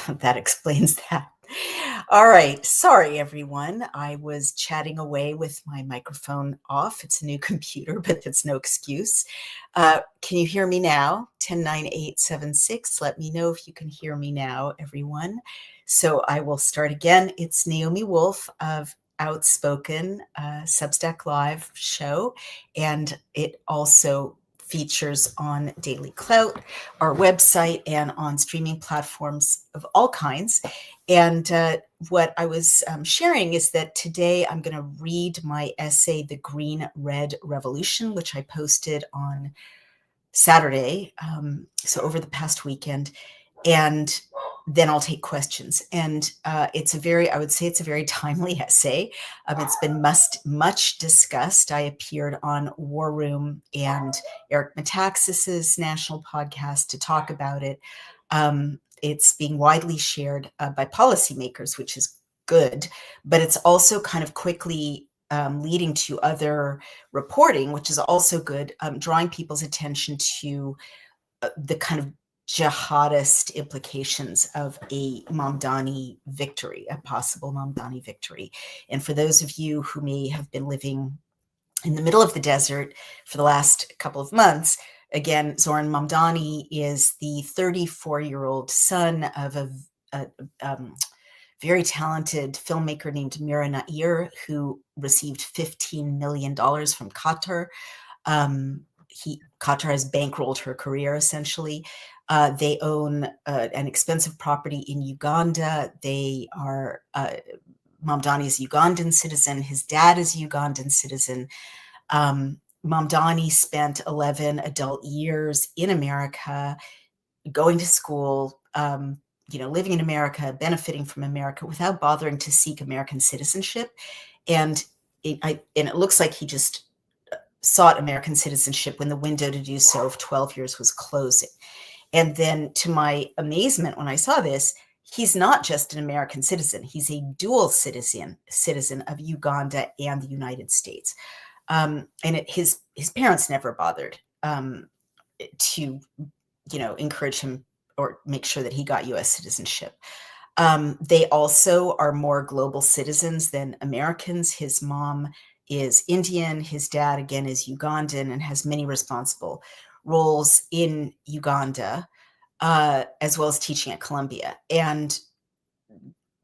That explains that. All right. Sorry, everyone. I was chatting away with my microphone off. It's a new computer, but that's no excuse. Can you hear me now? 109876. Let me know if you can hear me now, everyone. So I will start again. It's Naomi Wolf of Outspoken Substack Live show, and it also features on Daily Clout, our website, and on streaming platforms of all kinds. And what I was sharing is that today I'm going to read my essay, The Green Red Revolution, which I posted on Saturday, so over the past weekend. And then I'll take questions. And I would say it's a very timely essay. It's been much discussed. I appeared on War Room and Eric Metaxas's national podcast to talk about it. It's being widely shared by policymakers, which is good, but it's also kind of quickly leading to other reporting, which is also good, drawing people's attention to the kind of jihadist implications of a Mamdani victory, a possible Mamdani victory. And for those of you who may have been living in the middle of the desert for the last couple of months, again, Zohran Mamdani is the 34-year-old son of a very talented filmmaker named Mira Nair, who received $15 million from Qatar. Qatar has bankrolled her career, essentially. They own an expensive property in Uganda. They are Mamdani is a Ugandan citizen. His dad is a Ugandan citizen. Mamdani spent 11 adult years in America, going to school, living in America, benefiting from America without bothering to seek American citizenship. And it looks like he just sought American citizenship when the window to do so of 12 years was closing. And then, to my amazement, when I saw this, he's not just an American citizen. He's a dual citizen of Uganda and the United States. And his parents never bothered to, encourage him or make sure that he got U.S. citizenship. They also are more global citizens than Americans. His mom is Indian. His dad, again, is Ugandan and has many responsible roles in Uganda, as well as teaching at Columbia. And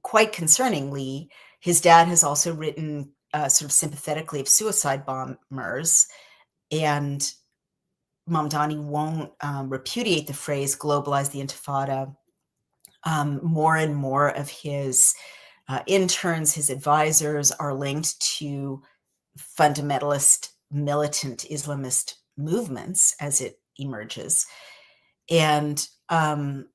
quite concerningly, his dad has also written sort of sympathetically of suicide bombers, and Mamdani won't repudiate the phrase globalize the Intifada. More and more of his interns, his advisors, are linked to fundamentalist, militant Islamist movements as it emerges. And I'm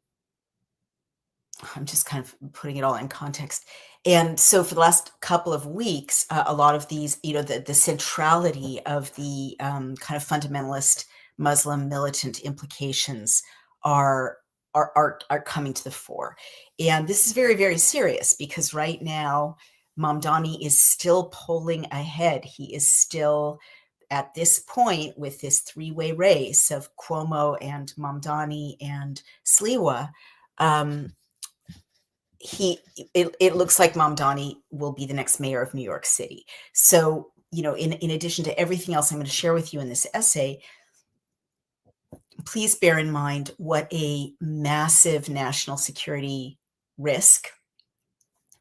just kind of putting it all in context. And so for the last couple of weeks, a lot of these, the centrality of the kind of fundamentalist Muslim militant implications are coming to the fore. And this is very, very serious, because right now, Mamdani is still polling ahead. He is still, at this point, with this three-way race of Cuomo and Mamdani and Sliwa, it looks like Mamdani will be the next mayor of New York City. So, in addition to everything else I'm going to share with you in this essay, please bear in mind what a massive national security risk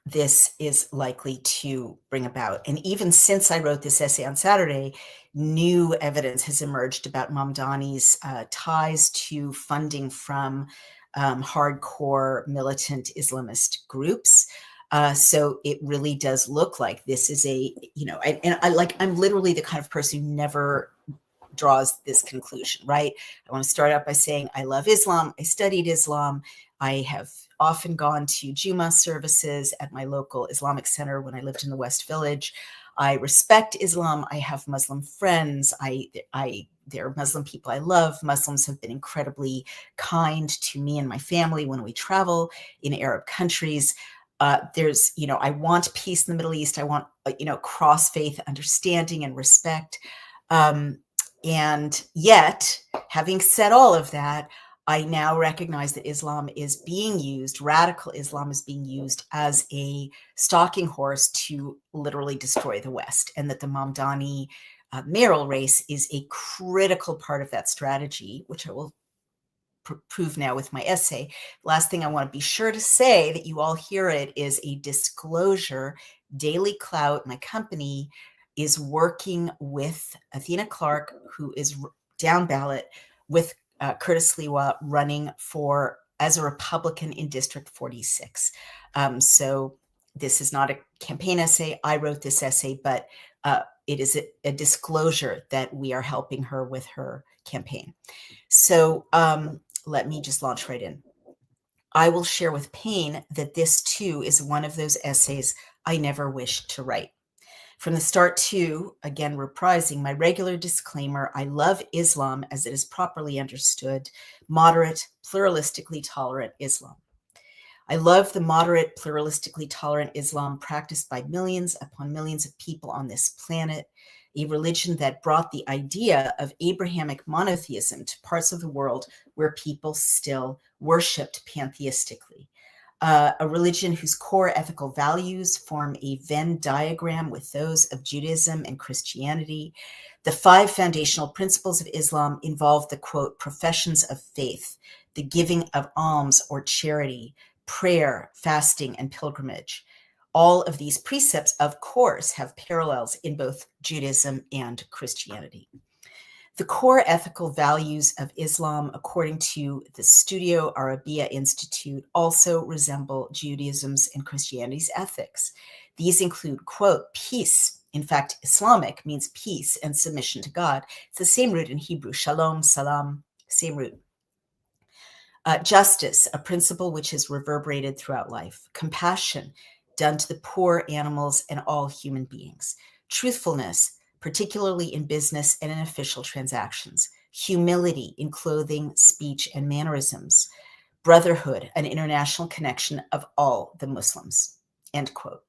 this is likely to bring about. And even since I wrote this essay on Saturday, new evidence has emerged about Mamdani's ties to funding from hardcore militant Islamist groups. So it really does look like this is I'm literally the kind of person who never draws this conclusion, right? I want to start out by saying I love Islam. I studied Islam. I have often gone to Jummah services at my local Islamic center when I lived in the West Village. I respect Islam. I have Muslim friends. There are Muslim people I love. Muslims have been incredibly kind to me and my family when we travel in Arab countries. I want peace in the Middle East. I want, cross-faith understanding and respect. And yet, having said all of that, I now recognize that radical Islam is being used as a stalking horse to literally destroy the West, and that the Mamdani mayoral race is a critical part of that strategy, which I will prove now with my essay. Last thing I want to be sure to say, that you all hear it, is a disclosure. Daily Clout, my company, is working with Athena Clark, who is down ballot, with Curtis Lewa running as a Republican in District 46. So this is not a campaign essay. I wrote this essay, but it is a disclosure that we are helping her with her campaign. So let me just launch right in. I will share with pain that this too is one of those essays I never wished to write. From the start too, again reprising my regular disclaimer, I love Islam as it is properly understood, moderate, pluralistically tolerant Islam. I love the moderate, pluralistically tolerant Islam practiced by millions upon millions of people on this planet, a religion that brought the idea of Abrahamic monotheism to parts of the world where people still worshipped pantheistically. A religion whose core ethical values form a Venn diagram with those of Judaism and Christianity. The 5 foundational principles of Islam involve the, quote, professions of faith, the giving of alms or charity, prayer, fasting, and pilgrimage. All of these precepts, of course, have parallels in both Judaism and Christianity. The core ethical values of Islam, according to the Studio Arabiya Institute, also resemble Judaism's and Christianity's ethics. These include, quote, peace. In fact, Islamic means peace and submission to God. It's the same root in Hebrew, shalom, salam, same root. Justice, a principle which has reverberated throughout life. Compassion, done to the poor, animals, and all human beings. Truthfulness, particularly in business and in official transactions. Humility in clothing, speech, and mannerisms. Brotherhood, an international connection of all the Muslims. End quote.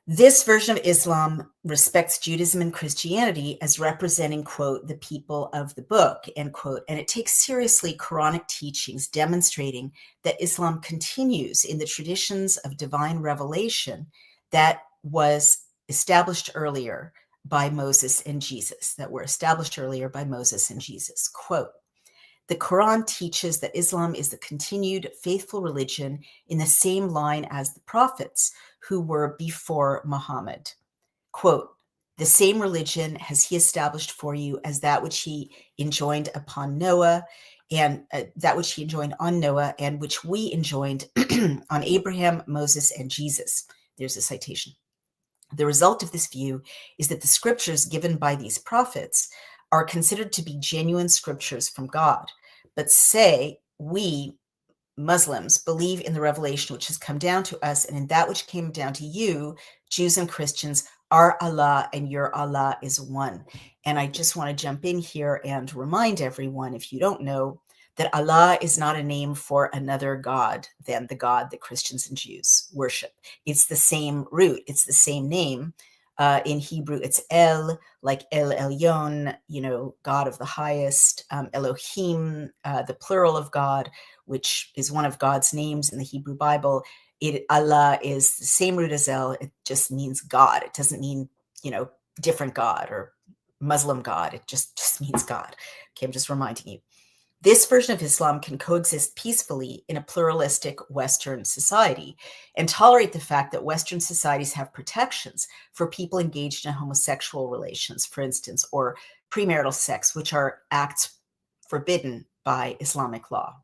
This version of Islam respects Judaism and Christianity as representing, quote, the people of the book, end quote, and it takes seriously Quranic teachings demonstrating that Islam continues in the traditions of divine revelation that was established earlier by Moses and Jesus, Quote, the Quran teaches that Islam is the continued faithful religion in the same line as the prophets who were before Muhammad. Quote, the same religion has he established for you as that which he enjoined upon Noah, and that which he enjoined on Noah, and which we enjoined on Abraham, Moses, and Jesus. There's a citation. The result of this view is that the scriptures given by these prophets are considered to be genuine scriptures from God, but say we Muslims believe in the revelation which has come down to us, and in that which came down to you, Jews and Christians, our Allah and your Allah is one. And I just want to jump in here and remind everyone, if you don't know, that Allah is not a name for another God than the God that Christians and Jews worship. It's the same root. It's the same name. In Hebrew, it's El, like El Elyon, God of the highest, Elohim, the plural of God, which is one of God's names in the Hebrew Bible. Allah is the same root as El. It just means God. It doesn't mean, different God or Muslim God. It just means God. Okay, I'm just reminding you. This version of Islam can coexist peacefully in a pluralistic Western society and tolerate the fact that Western societies have protections for people engaged in homosexual relations, for instance, or premarital sex, which are acts forbidden by Islamic law.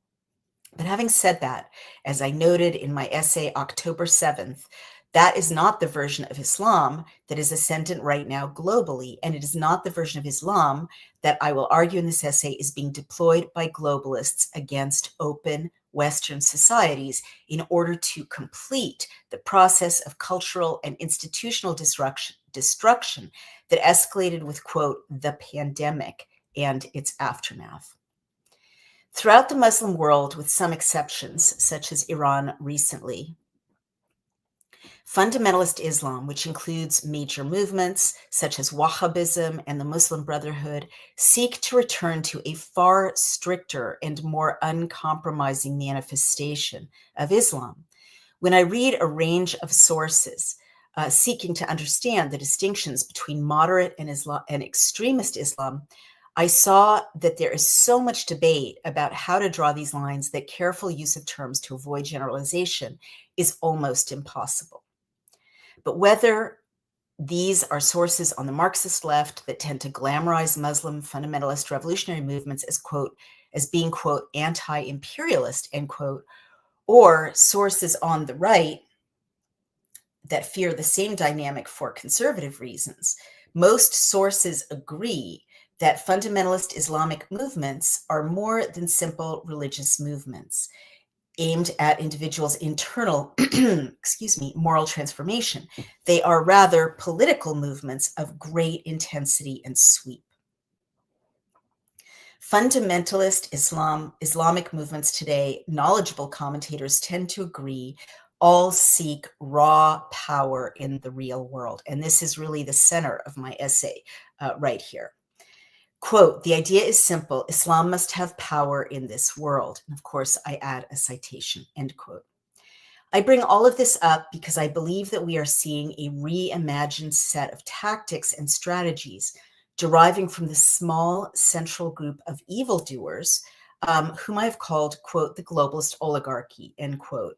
But having said that, as I noted in my essay October 7th, that is not the version of Islam that is ascendant right now globally, and it is not the version of Islam that I will argue in this essay is being deployed by globalists against open Western societies in order to complete the process of cultural and institutional destruction that escalated with, quote, the pandemic and its aftermath. Throughout the Muslim world, with some exceptions, such as Iran recently, Fundamentalist Islam, which includes major movements such as Wahhabism and the Muslim Brotherhood, seek to return to a far stricter and more uncompromising manifestation of Islam. When I read a range of sources seeking to understand the distinctions between moderate and extremist Islam, I saw that there is so much debate about how to draw these lines that careful use of terms to avoid generalization is almost impossible. But whether these are sources on the Marxist left that tend to glamorize Muslim fundamentalist revolutionary movements as, quote, as being, quote, anti-imperialist, end quote, or sources on the right that fear the same dynamic for conservative reasons, most sources agree that fundamentalist Islamic movements are more than simple religious movements aimed at individuals' internal, moral transformation. They are rather political movements of great intensity and sweep. Fundamentalist Islamic movements today, knowledgeable commentators tend to agree, all seek raw power in the real world. And this is really the center of my essay right here. Quote, the idea is simple. Islam must have power in this world. And of course, I add a citation, end quote. I bring all of this up because I believe that we are seeing a reimagined set of tactics and strategies deriving from the small central group of evildoers whom I've called, quote, the globalist oligarchy, end quote.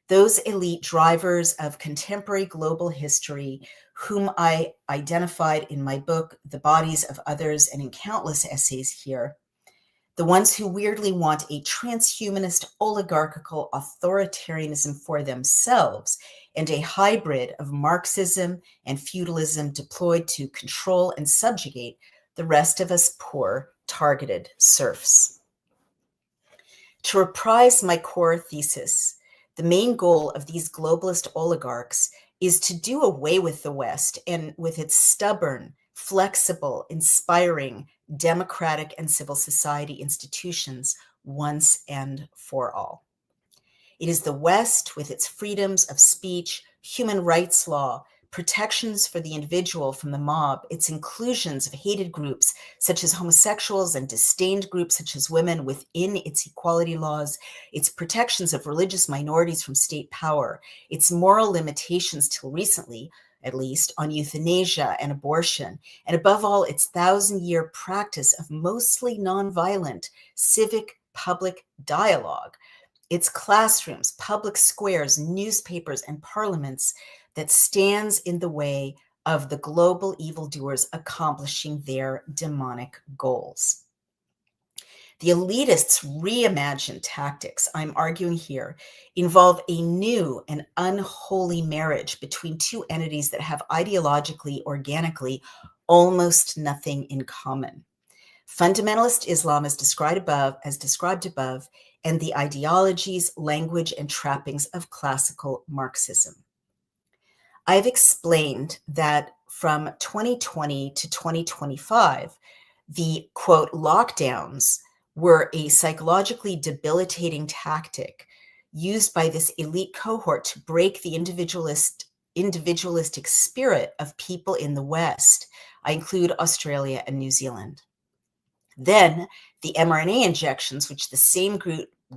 Those elite drivers of contemporary global history whom I identified in my book, The Bodies of Others, and in countless essays here, the ones who weirdly want a transhumanist oligarchical authoritarianism for themselves and a hybrid of Marxism and feudalism deployed to control and subjugate the rest of us poor, targeted serfs. To reprise my core thesis, the main goal of these globalist oligarchs is to do away with the West and with its stubborn, flexible, inspiring, democratic and civil society institutions once and for all. It is the West with its freedoms of speech, human rights law, protections for the individual from the mob, its inclusions of hated groups such as homosexuals and disdained groups such as women within its equality laws, its protections of religious minorities from state power, its moral limitations till recently, at least, on euthanasia and abortion, and above all, its 1,000-year practice of mostly nonviolent civic public dialogue, its classrooms, public squares, newspapers, and parliaments that stands in the way of the global evildoers accomplishing their demonic goals. The elitists' reimagined tactics, I'm arguing here, involve a new and unholy marriage between two entities that have ideologically, organically, almost nothing in common. Fundamentalist Islam is described above, and the ideologies, language, and trappings of classical Marxism. I've explained that from 2020 to 2025, the, quote, lockdowns were a psychologically debilitating tactic used by this elite cohort to break the individualistic spirit of people in the West. I include Australia and New Zealand. Then the mRNA injections, which the same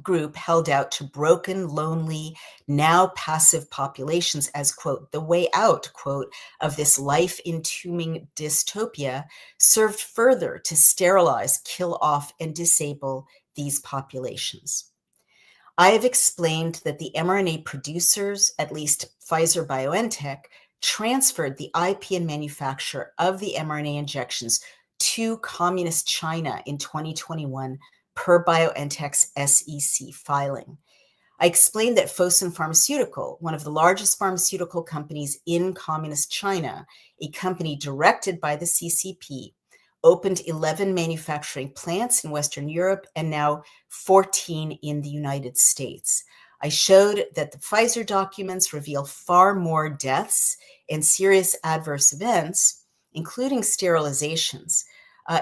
group held out to broken, lonely, now passive populations as, quote, the way out, quote, of this life-entombing dystopia, served further to sterilize, kill off, and disable these populations. I have explained that the mRNA producers, at least Pfizer-BioNTech, transferred the IP and manufacture of the mRNA injections to Communist China in 2021 per BioNTech's SEC filing. I explained that Fosun Pharmaceutical, one of the largest pharmaceutical companies in Communist China, a company directed by the CCP, opened 11 manufacturing plants in Western Europe and now 14 in the United States. I showed that the Pfizer documents reveal far more deaths and serious adverse events, including sterilizations,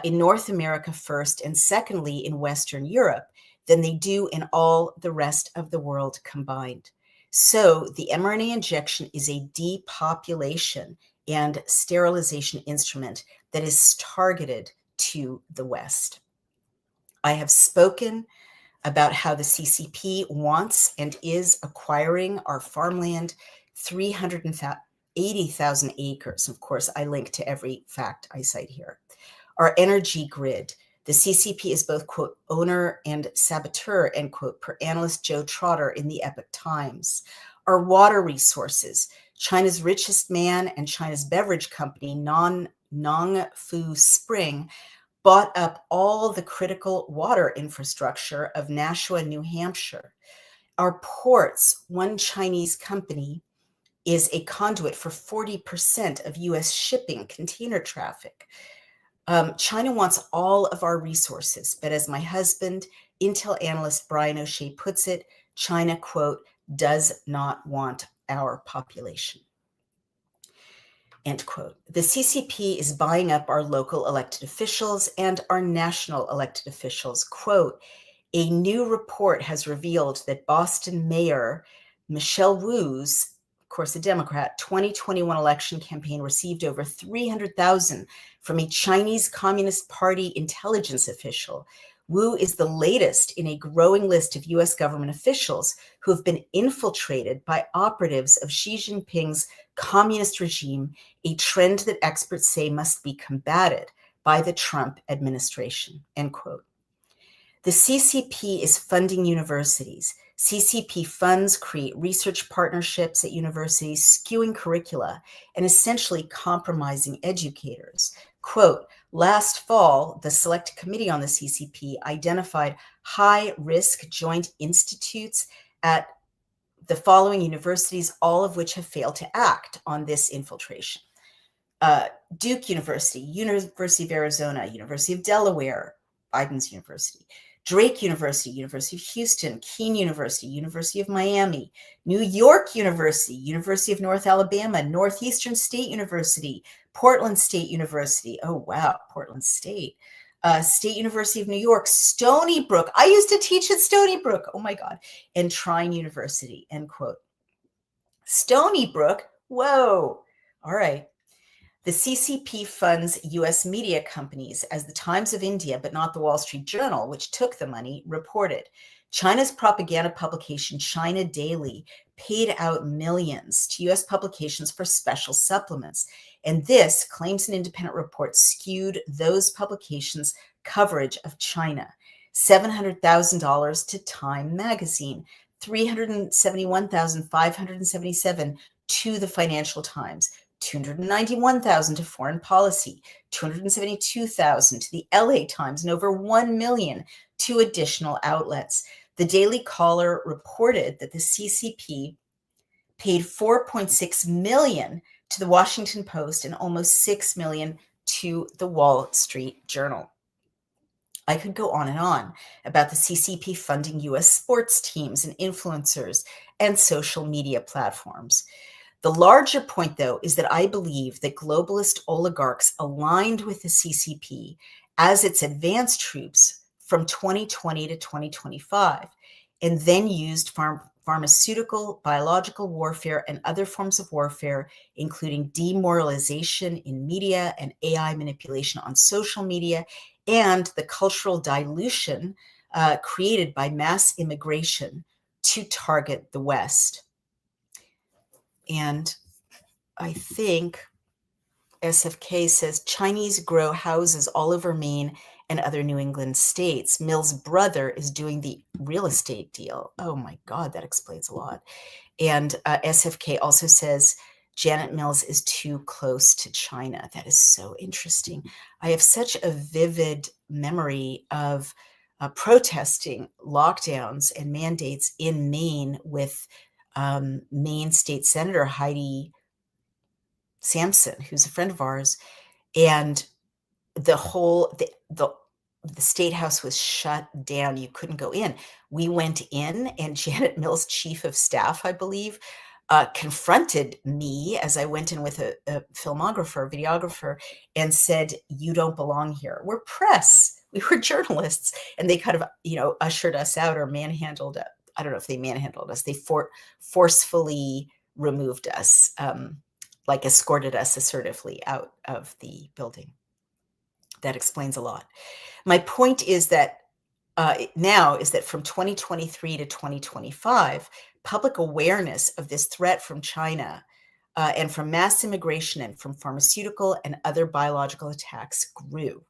in North America first, and secondly in Western Europe, than they do in all the rest of the world combined. So the mRNA injection is a depopulation and sterilization instrument that is targeted to the West. I have spoken about how the CCP wants and is acquiring our farmland, 380,000 acres. Of course, I link to every fact I cite here. Our energy grid. The CCP is both, quote, owner and saboteur, end quote, per analyst Joe Trotter in the Epoch Times. Our water resources. China's richest man and China's beverage company, Nongfu Spring, bought up all the critical water infrastructure of Nashua, New Hampshire. Our ports, one Chinese company, is a conduit for 40% of US shipping container traffic. China wants all of our resources, but as my husband, Intel analyst Brian O'Shea puts it, China, quote, does not want our population. End quote. The CCP is buying up our local elected officials and our national elected officials. Quote, a new report has revealed that Boston Mayor Michelle Wu's, of course, a Democrat, 2021 election campaign received over $300,000 from a Chinese Communist Party intelligence official. Wu is the latest in a growing list of US government officials who have been infiltrated by operatives of Xi Jinping's communist regime, a trend that experts say must be combated by the Trump administration, end quote. The CCP is funding universities. CCP funds create research partnerships at universities, skewing curricula and essentially compromising educators. Quote, last fall, the Select Committee on the CCP identified high-risk joint institutes at the following universities, all of which have failed to act on this infiltration. Duke University, University of Arizona, University of Delaware, Biden's university, Drake University, University of Houston, Keene University, University of Miami, New York University, University of North Alabama, Northeastern State University, Portland State University. Oh, wow, Portland State. State University of New York, Stony Brook. I used to teach at Stony Brook. Oh, my God. And Trine University, end quote. Stony Brook? Whoa. All right. The CCP funds US media companies, as the Times of India, but not the Wall Street Journal, which took the money, reported. China's propaganda publication, China Daily, paid out millions to US publications for special supplements. And this, claims an independent report, skewed those publications' coverage of China. $700,000 to Time magazine, $371,577 to the Financial Times, $291,000 to Foreign Policy, $272,000 to the LA Times, and over $1 million to additional outlets. The Daily Caller reported that the CCP paid $4.6 million to the Washington Post and almost $6 million to the Wall Street Journal. I could go on and on about the CCP funding US sports teams and influencers and social media platforms. The larger point, though, is that I believe that globalist oligarchs aligned with the CCP as its advance troops from 2020 to 2025, and then used pharmaceutical, biological warfare, and other forms of warfare, including demoralization in media and AI manipulation on social media, and the cultural dilution created by mass immigration to target the West. And I think SFK says Chinese grow houses all over Maine and other New England states. Mill's brother is doing the real estate deal. Oh my God, that explains a lot. And SFK also says Janet Mills is too close to China. That is so interesting. I have such a vivid memory of protesting lockdowns and mandates in Maine with Maine State Senator Heidi Sampson, who's a friend of ours, and the whole the state house was shut down. You couldn't go in. We went in, and Janet Mills, chief of staff, I believe, confronted me as I went in with a filmographer, videographer, and said, "You don't belong here. We're press. We were journalists," and they kind of, ushered us out or manhandled I don't know if they manhandled us. They forcefully removed us, like escorted us assertively out of the building. That explains a lot. My point is that now is that from 2023 to 2025, public awareness of this threat from China and from mass immigration and from pharmaceutical and other biological attacks grew.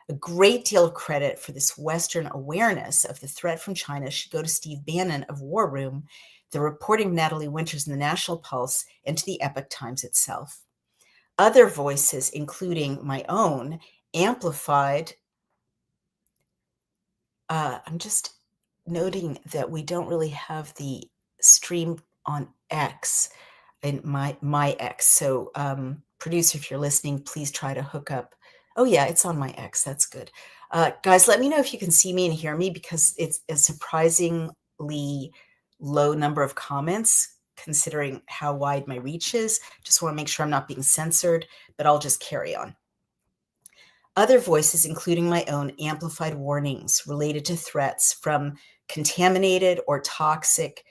A great deal of credit for this Western awareness of the threat from China should go to Steve Bannon of War Room, the reporting of Natalie Winters in the National Pulse, and to the Epoch Times itself. Other voices, including my own, amplified. I'm just noting that we don't really have the stream on X in my X. So, producer, if you're listening, please try to hook up. Oh yeah, it's on my X. That's good. Guys, let me know if you can see me and hear me, because it's a surprisingly low number of comments considering how wide my reach is. Just want to make sure I'm not being censored, but I'll just carry on. Other voices, including my own, amplified warnings related to threats from contaminated or toxic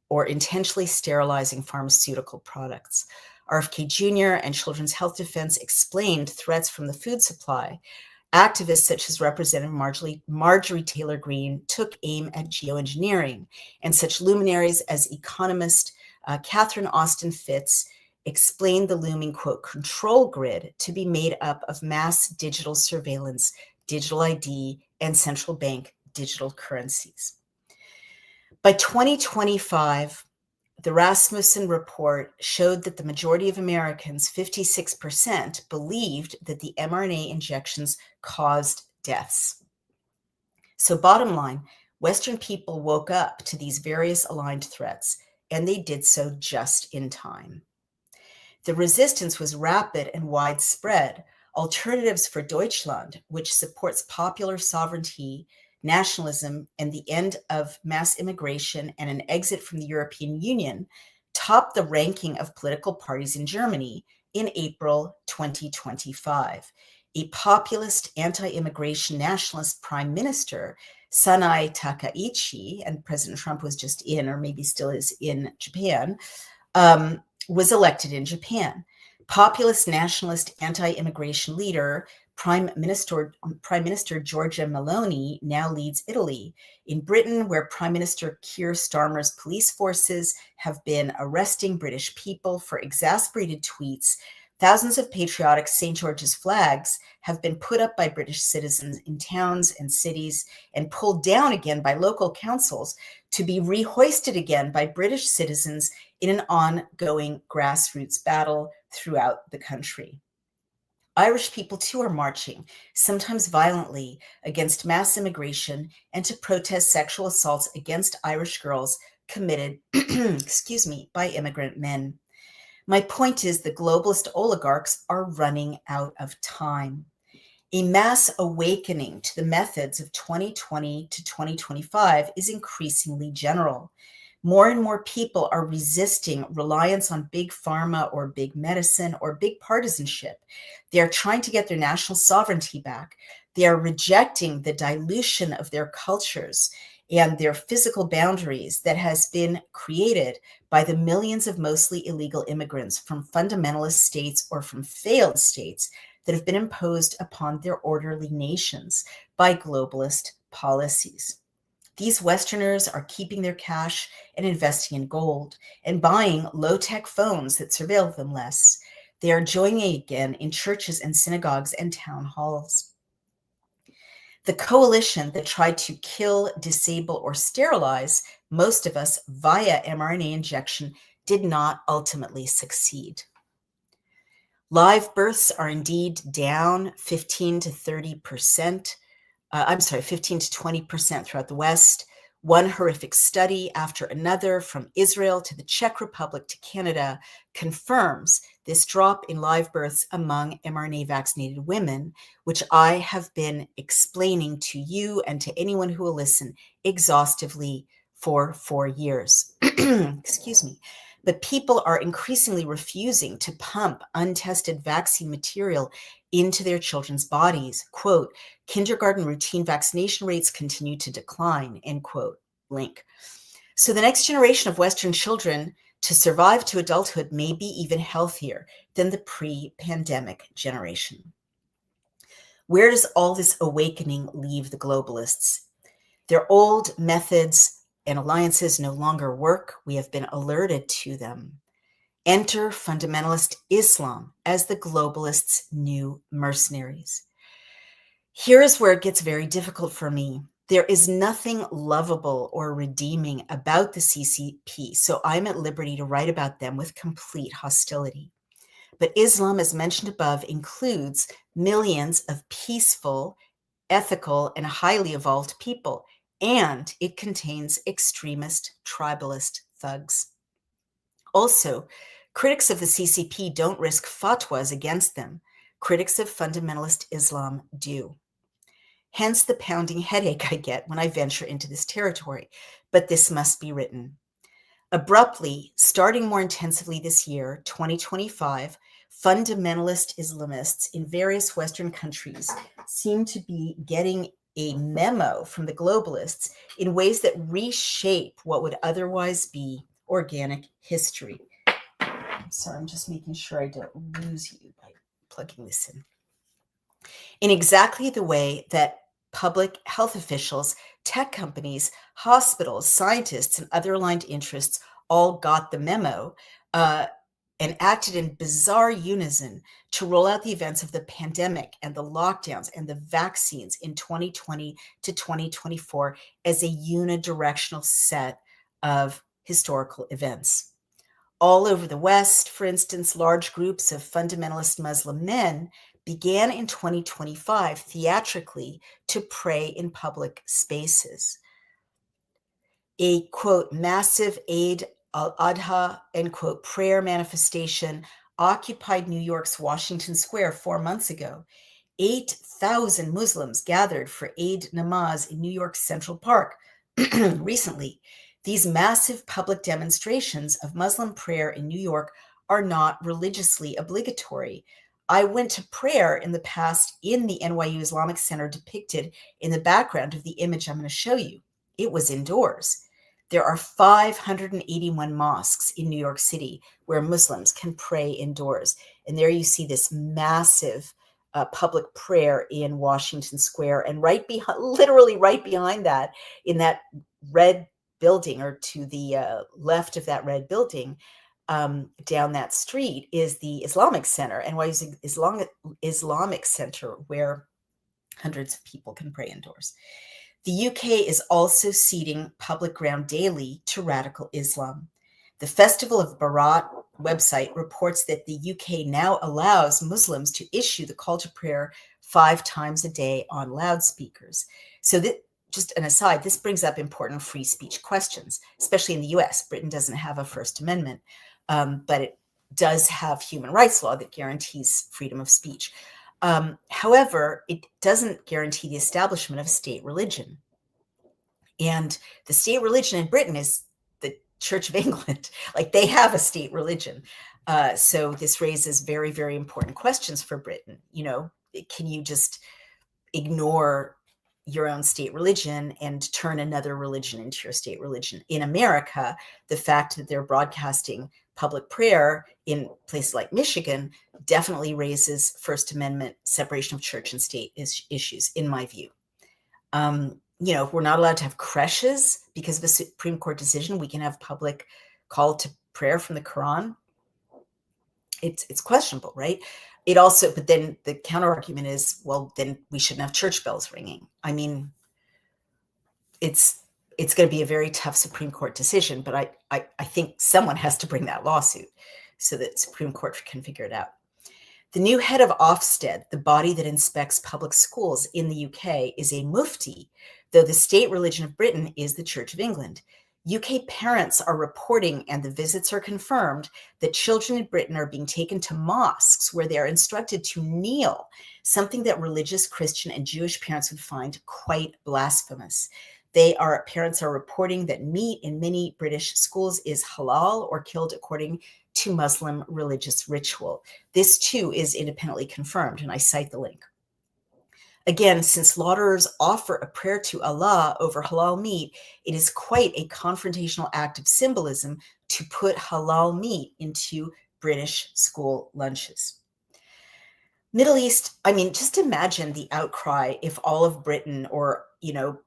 or intentionally sterilizing pharmaceutical products. RFK Jr. and Children's Health Defense explained threats from the food supply. Activists such as Representative Marjorie Taylor Greene took aim at geoengineering, and such luminaries as economist Catherine Austin Fitts explained the looming, quote, control grid to be made up of mass digital surveillance, digital ID, and central bank digital currencies. By 2025, the Rasmussen report showed that the majority of Americans, 56%, believed that the mRNA injections caused deaths. So bottom line, Western people woke up to these various aligned threats, and they did so just in time. The resistance was rapid and widespread. Alternatives for Deutschland, which supports popular sovereignty, nationalism, and the end of mass immigration and an exit from the European Union, topped the ranking of political parties in Germany in April 2025. A populist anti-immigration nationalist prime minister, Sanai Takaichi, and President Trump was just in, or maybe still is in Japan, was elected in Japan. Populist nationalist anti-immigration leader, Prime Minister Giorgia Meloni now leads Italy. In Britain, where Prime Minister Keir Starmer's police forces have been arresting British people for exasperated tweets, thousands of patriotic St. George's flags have been put up by British citizens in towns and cities and pulled down again by local councils to be rehoisted again by British citizens in an ongoing grassroots battle throughout the country. Irish people too are marching, sometimes violently, against mass immigration and to protest sexual assaults against Irish girls committed, by immigrant men. My point is the globalist oligarchs are running out of time. A mass awakening to the methods of 2020 to 2025 is increasingly general. More and more people are resisting reliance on big pharma or big medicine or big partisanship. They are trying to get their national sovereignty back. They are rejecting the dilution of their cultures and their physical boundaries that has been created by the millions of mostly illegal immigrants from fundamentalist states or from failed states that have been imposed upon their orderly nations by globalist policies. These Westerners are keeping their cash and investing in gold and buying low-tech phones that surveil them less. They are joining again in churches and synagogues and town halls. The coalition that tried to kill, disable, or sterilize most of us via mRNA injection did not ultimately succeed. Live births are indeed down 15 to 30%. 15 to 20% throughout the West. One horrific study after another, from Israel to the Czech Republic to Canada, confirms this drop in live births among mRNA vaccinated women, which I have been explaining to you and to anyone who will listen exhaustively for 4 years. Excuse me. But people are increasingly refusing to pump untested vaccine material into their children's bodies. Quote, kindergarten routine vaccination rates continue to decline, end quote, link. So the next generation of Western children to survive to adulthood may be even healthier than the pre-pandemic generation. Where does all this awakening leave the globalists? Their old methods and alliances no longer work. We have been alerted to them. Enter fundamentalist Islam as the globalists' new mercenaries. Here is where it gets very difficult for me. There is nothing lovable or redeeming about the CCP, so I'm at liberty to write about them with complete hostility. But Islam, as mentioned above, includes millions of peaceful, ethical, and highly evolved people, and it contains extremist, tribalist thugs. Also, critics of the CCP don't risk fatwas against them. Critics of fundamentalist Islam do. Hence the pounding headache I get when I venture into this territory. But this must be written. Abruptly, starting more intensively this year, 2025, fundamentalist Islamists in various Western countries seem to be getting a memo from the globalists in ways that reshape what would otherwise be organic history. I'm sorry, I'm just making sure I don't lose you by plugging this in. In exactly the way that public health officials, tech companies, hospitals, scientists, and other aligned interests all got the memo and acted in bizarre unison to roll out the events of the pandemic and the lockdowns and the vaccines in 2020 to 2024 as a unidirectional set of historical events. All over the West, for instance, large groups of fundamentalist Muslim men began in 2025 theatrically to pray in public spaces. A, quote, massive Eid al-Adha, end quote, prayer manifestation occupied New York's Washington Square 4 months ago. 8,000 Muslims gathered for Eid namaz in New York's Central Park recently. These massive public demonstrations of Muslim prayer in New York are not religiously obligatory. I went to prayer in the past in the NYU Islamic Center depicted in the background of the image I'm going to show you. It was indoors. There are 581 mosques in New York City where Muslims can pray indoors. And there you see this massive public prayer in Washington Square. And right behind, literally right behind that, in that red building, or to the left of that red building, down that street, is the Islamic Center, NYU's Islamic Center, where hundreds of people can pray indoors. The UK is also ceding public ground daily to radical Islam. The Festival of Barat website reports that the UK now allows Muslims to issue the call to prayer 5 times a day on loudspeakers. So that, just an aside, this brings up important free speech questions, especially in the US. Britain doesn't have a First Amendment, but it does have human rights law that guarantees freedom of speech. However, it doesn't guarantee the establishment of a state religion. And the state religion in Britain is the Church of England. Like, they have a state religion. So this raises very, very important questions for Britain. You know, can you just ignore your own state religion and turn another religion into your state religion? In America, the fact that they're broadcasting public prayer in places like Michigan definitely raises First Amendment separation of church and state issues, in my view. You know, we're not allowed to have creches because of a Supreme Court decision. We can have public call to prayer from the Quran. It's questionable, right? It also, but then the counter argument is, well, then we shouldn't have church bells ringing. I mean, it's going to be a very tough Supreme Court decision, but I think someone has to bring that lawsuit so that Supreme Court can figure it out. The new head of Ofsted, the body that inspects public schools in the UK, is a mufti, though the state religion of Britain is the Church of England. UK parents are reporting, and the visits are confirmed, that children in Britain are being taken to mosques where they are instructed to kneel, something that religious Christian and Jewish parents would find quite blasphemous. Parents are reporting that meat in many British schools is halal or killed according to Muslim religious ritual. This too is independently confirmed, and I cite the link. Again, since slaughterers offer a prayer to Allah over halal meat, it is quite a confrontational act of symbolism to put halal meat into British school lunches. Middle East, I mean, just imagine the outcry if all of Britain or,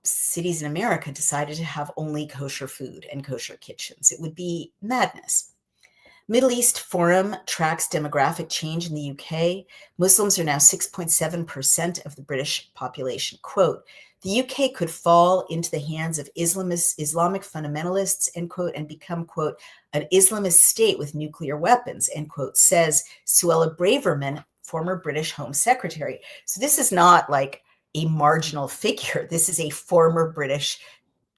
cities in America decided to have only kosher food and kosher kitchens. It would be madness. Middle East Forum tracks demographic change in the UK. Muslims are now 6.7% of the British population. Quote, the UK could fall into the hands of Islamic fundamentalists, end quote, and become, quote, an Islamist state with nuclear weapons, end quote, says Suella Braverman, former British Home Secretary. So this is not like a marginal figure. This is a former British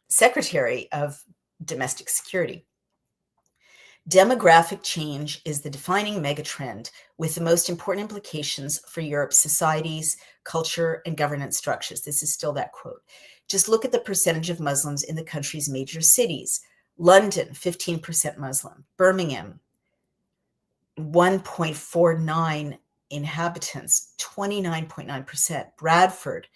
Secretary of Domestic Security. Demographic change is the defining megatrend with the most important implications for Europe's societies, culture, and governance structures. This is still that quote. Just look at the percentage of Muslims in the country's major cities. London, 15% Muslim. Birmingham, 1.49 inhabitants, 29.9%. Bradford,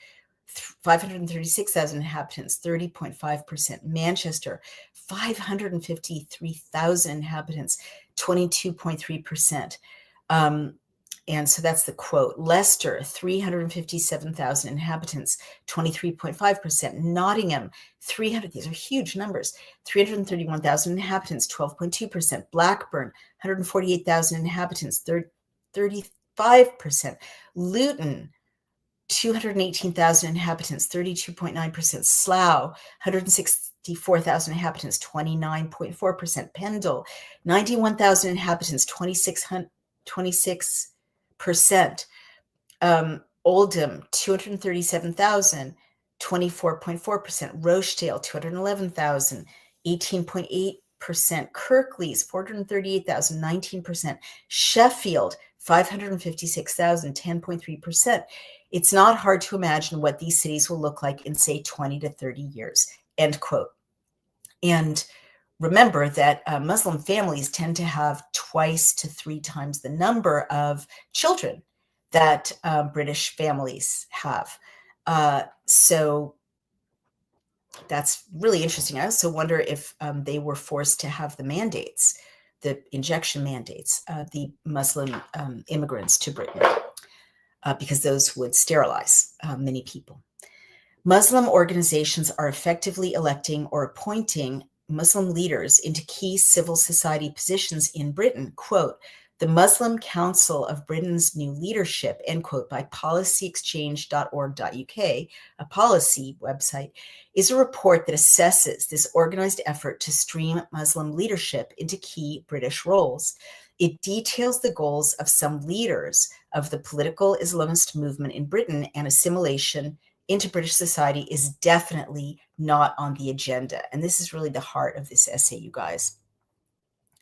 536,000 inhabitants, 30.5%. Manchester, 553,000 inhabitants, 22.3%. And so that's the quote. Leicester, 357,000 inhabitants, 23.5%. Nottingham, these are huge numbers, 331,000 inhabitants, 12.2%. Blackburn, 148,000 inhabitants, 35%. Luton, 218,000 inhabitants, 32.9%. Slough, 164,000 inhabitants, 29.4%. Pendle, 91,000 inhabitants, 26%. Oldham, 237,000, 24.4%. Rochdale, 211,000, 18.8%. Kirklees, 438,000, 19%. Sheffield, 556,000, 10.3%. It's not hard to imagine what these cities will look like in, say, 20 to 30 years, end quote. And remember that Muslim families tend to have twice to 3 times the number of children that British families have. So that's really interesting. I also wonder if they were forced to have the mandates, the injection mandates, the Muslim immigrants to Britain, because those would sterilize many people. Muslim organizations are effectively electing or appointing Muslim leaders into key civil society positions in Britain. Quote, the Muslim Council of Britain's New Leadership, end quote, by policyexchange.org.uk, a policy website, is a report that assesses this organized effort to stream Muslim leadership into key British roles. It details the goals of some leaders of the political Islamist movement in Britain, and assimilation into British society is definitely not on the agenda. And this is really the heart of this essay, you guys.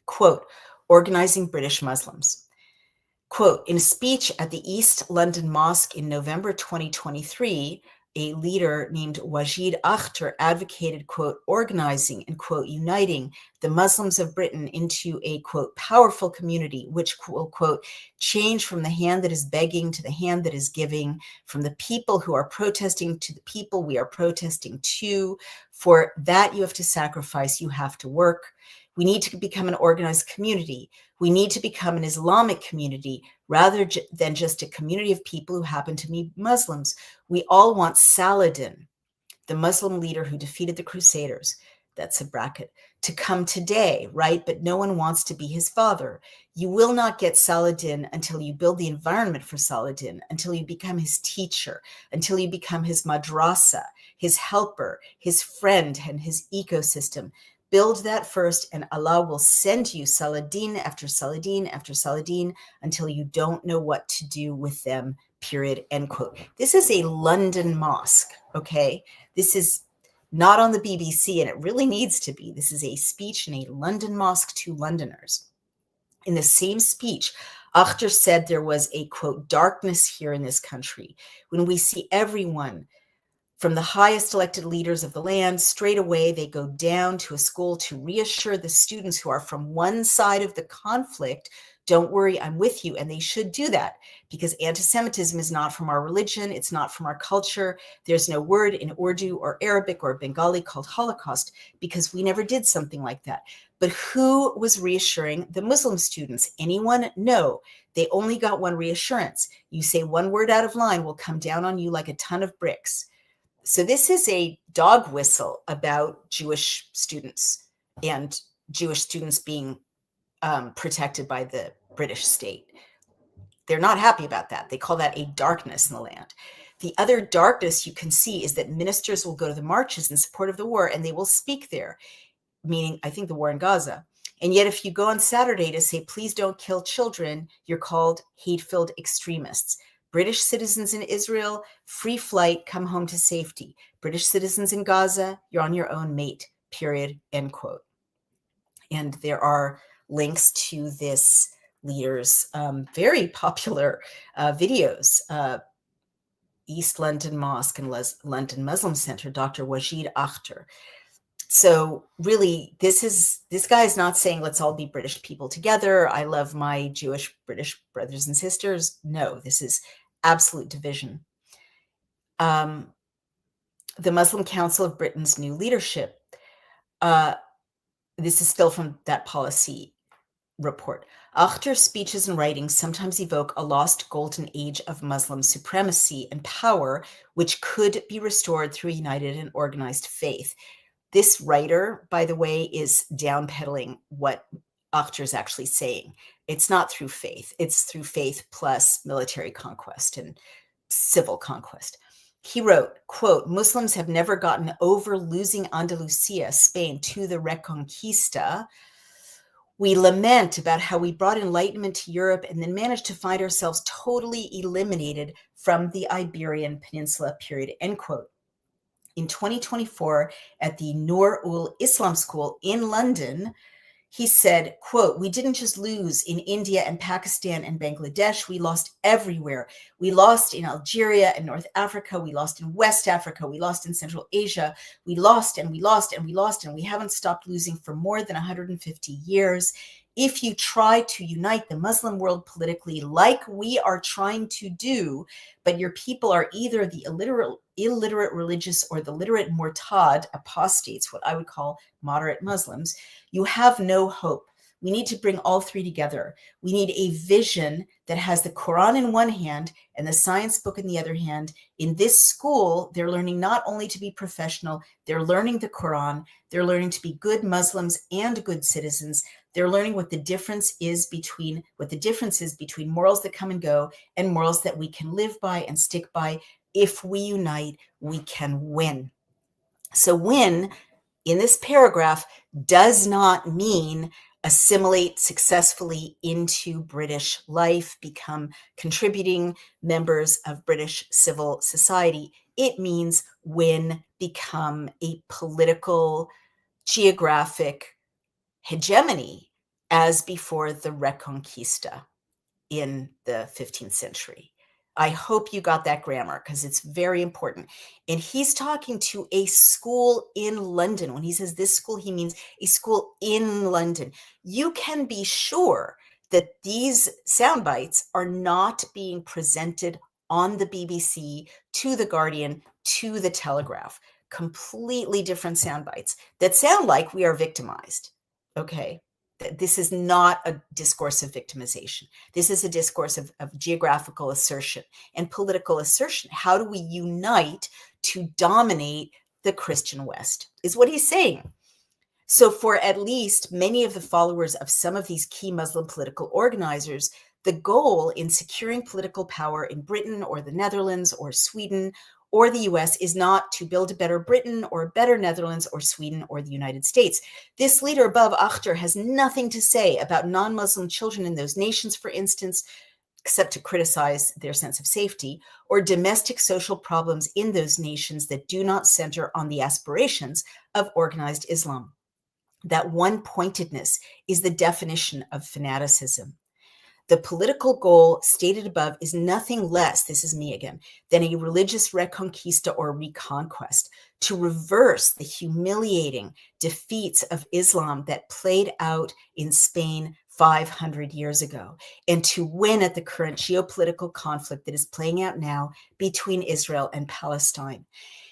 Quote, organizing British Muslims. Quote, in a speech at the East London Mosque in November 2023, a leader named Wajid Akhtar advocated, quote, organizing and, quote, uniting the Muslims of Britain into a, quote, powerful community, which will, quote, change from the hand that is begging to the hand that is giving, from the people who are protesting to the people we are protesting to. For that you have to sacrifice, you have to work. We need to become an organized community. We need to become an Islamic community rather than just a community of people who happen to be Muslims. We all want Saladin, the Muslim leader who defeated the Crusaders, that's a bracket, to come today, right? But no one wants to be his father. You will not get Saladin until you build the environment for Saladin, until you become his teacher, until you become his madrasa, his helper, his friend, and his ecosystem. Build that first, and Allah will send you Saladin after Saladin after Saladin until you don't know what to do with them, period, end quote. This is a London mosque, okay? This is not on the BBC, and it really needs to be. This is a speech in a London mosque to Londoners. In the same speech, Akhtar said there was a, quote, darkness here in this country when we see everyone from the highest elected leaders of the land, straight away they go down to a school to reassure the students who are from one side of the conflict Don't worry, I'm with you. And they should do that because anti-Semitism is not from our religion. It's not from our culture. There's no word in Urdu or Arabic or Bengali called Holocaust because we never did something like that. But who was reassuring the Muslim students? Anyone? No. They only got one reassurance. You say one word out of line, will come down on you like a ton of bricks. So this is a dog whistle about Jewish students and Jewish students being protected by the British state. They're not happy about that. They call that a darkness in the land. The other darkness you can see is that ministers will go to the marches in support of the war and they will speak there, meaning, I think, the war in Gaza. And yet, if you go on Saturday to say, please don't kill children, you're called hate-filled extremists. British citizens in Israel, free flight, come home to safety. British citizens in Gaza, you're on your own, mate, period, end quote. And there are links to this leader's very popular videos. East London Mosque and London Muslim Center, Dr. Wajid Akhtar. So really, this guy is not saying let's all be British people together. I love my Jewish British brothers and sisters. No, this is absolute division. The Muslim Council of Britain's new leadership. This is still from that policy report. Akhtar's speeches and writings sometimes evoke a lost golden age of Muslim supremacy and power, which could be restored through a united and organized faith. This writer, by the way, is downpedaling what Akhtar is actually saying. It's not through faith. It's through faith plus military conquest and civil conquest. He wrote, quote, Muslims have never gotten over losing Andalusia, Spain, to the Reconquista. We lament about how we brought enlightenment to Europe and then managed to find ourselves totally eliminated from the Iberian Peninsula, period, end quote. In 2024, at the Nur-ul Islam School in London, he said, quote, we didn't just lose in India and Pakistan and Bangladesh. We lost everywhere. We lost in Algeria and North Africa. We lost in West Africa. We lost in Central Asia. We lost and we lost and we lost, and we haven't stopped losing for more than 150 years. If you try to unite the Muslim world politically like we are trying to do, but your people are either the illiterate religious or the literate mortad, apostates, what I would call moderate Muslims, you have no hope. We need to bring all three together. We need a vision that has the Quran in one hand and the science book in the other hand. In this school, they're learning not only to be professional, they're learning the Quran, they're learning to be good Muslims and good citizens. They're learning what the difference is between morals that come and go and morals that we can live by and stick by. If we unite, we can win. So win in this paragraph does not mean assimilate successfully into British life, become contributing members of British civil society. It means win, become a political, geographic hegemony as before the Reconquista in the 15th century. I hope you got that grammar because it's very important. And he's talking to a school in London. When he says this school, he means a school in London. You can be sure that these sound bites are not being presented on the BBC, to the Guardian, to the Telegraph. Completely different sound bites that sound like we are victimized. Okay. This is not a discourse of victimization. This is a discourse of geographical assertion and political assertion. How do we unite to dominate the Christian West, is what he's saying. So for at least many of the followers of some of these key Muslim political organizers, the goal in securing political power in Britain or the Netherlands or Sweden or the US is not to build a better Britain or a better Netherlands or Sweden or the United States. This leader above, Akhtar, has nothing to say about non-Muslim children in those nations, for instance, except to criticize their sense of safety, or domestic social problems in those nations that do not center on the aspirations of organized Islam. That one-pointedness is the definition of fanaticism. The political goal stated above is nothing less, this is me again, than a religious reconquista or reconquest, to reverse the humiliating defeats of Islam that played out in Spain, 500 years ago, and to win at the current geopolitical conflict that is playing out now between Israel and Palestine.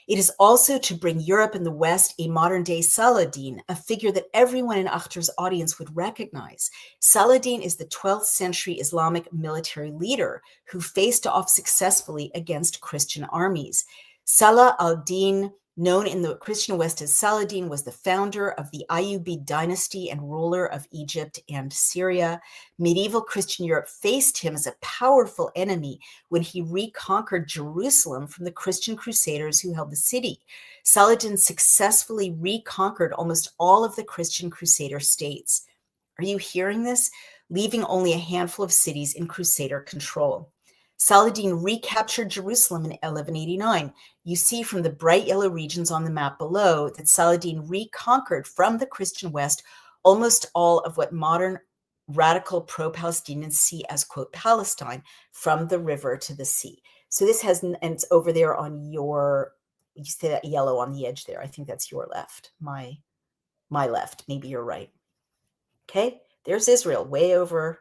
It is also to bring Europe and the West a modern-day Saladin, a figure that everyone in Akhtar's audience would recognize. Saladin is the 12th century Islamic military leader who faced off successfully against Christian armies. Salah al-Din, known in the Christian West as Saladin, was the founder of the Ayyubid dynasty and ruler of Egypt and Syria. Medieval Christian Europe faced him as a powerful enemy when he reconquered Jerusalem from the Christian crusaders who held the city. Saladin successfully reconquered almost all of the Christian crusader states. Are you hearing this? Leaving only a handful of cities in crusader control. Saladin recaptured Jerusalem in 1189. You see from the bright yellow regions on the map below that Saladin reconquered from the Christian West almost all of what modern radical pro-Palestinians see as, quote, Palestine, from the river to the sea. So this has, and it's over there on your, you see that yellow on the edge there. I think that's your left, my left, maybe your right. Okay, there's Israel way over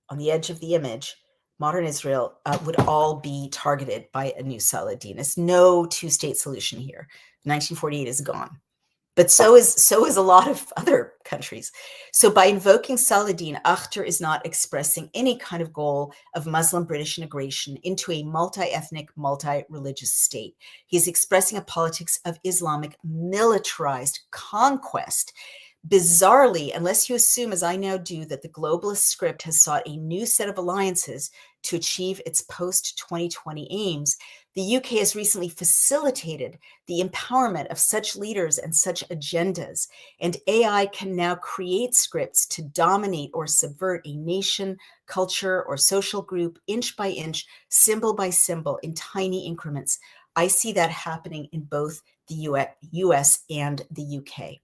on the edge of the image. Modern Israel would all be targeted by a new Saladin. There's no two-state solution here. 1948 is gone. But so is a lot of other countries. So by invoking Saladin, Akhtar is not expressing any kind of goal of Muslim-British integration into a multi-ethnic, multi-religious state. He's expressing a politics of Islamic militarized conquest. Bizarrely, unless you assume, as I now do, that the globalist script has sought a new set of alliances to achieve its post-2020 aims, the UK has recently facilitated the empowerment of such leaders and such agendas, and AI can now create scripts to dominate or subvert a nation, culture, or social group inch by inch, symbol by symbol, in tiny increments. I see that happening in both the US and the UK.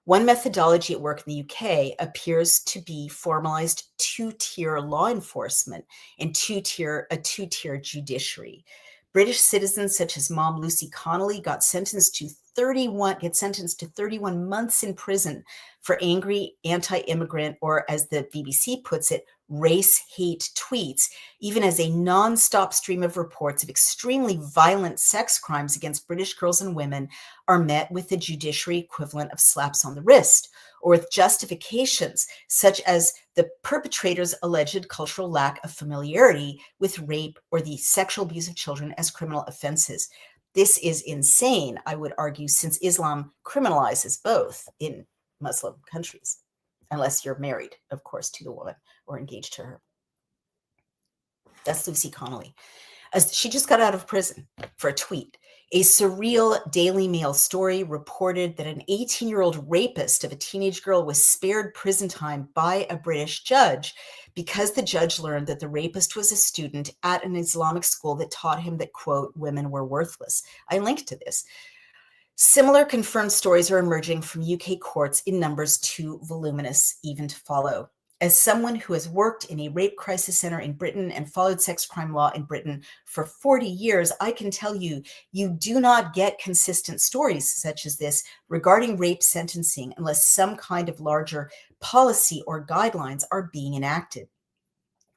One methodology at work in the UK appears to be formalized two-tier law enforcement and a two-tier judiciary. British citizens such as Mom Lucy Connolly got sentenced to 31 months in prison for angry anti-immigrant, or as the BBC puts it, race hate tweets, even as a non-stop stream of reports of extremely violent sex crimes against British girls and women are met with the judiciary equivalent of slaps on the wrist, or with justifications such as the perpetrator's alleged cultural lack of familiarity with rape or the sexual abuse of children as criminal offenses. This is insane, I would argue, since Islam criminalizes both in Muslim countries, unless you're married, of course, to the woman or engaged to her. That's Lucy Connolly. As she just got out of prison for a tweet. A surreal Daily Mail story reported that an 18-year-old rapist of a teenage girl was spared prison time by a British judge because the judge learned that the rapist was a student at an Islamic school that taught him that, quote, women were worthless. I linked to this. Similar confirmed stories are emerging from UK courts in numbers too voluminous even to follow. As someone who has worked in a rape crisis center in Britain and followed sex crime law in Britain for 40 years, I can tell you, you do not get consistent stories such as this regarding rape sentencing unless some kind of larger policy or guidelines are being enacted.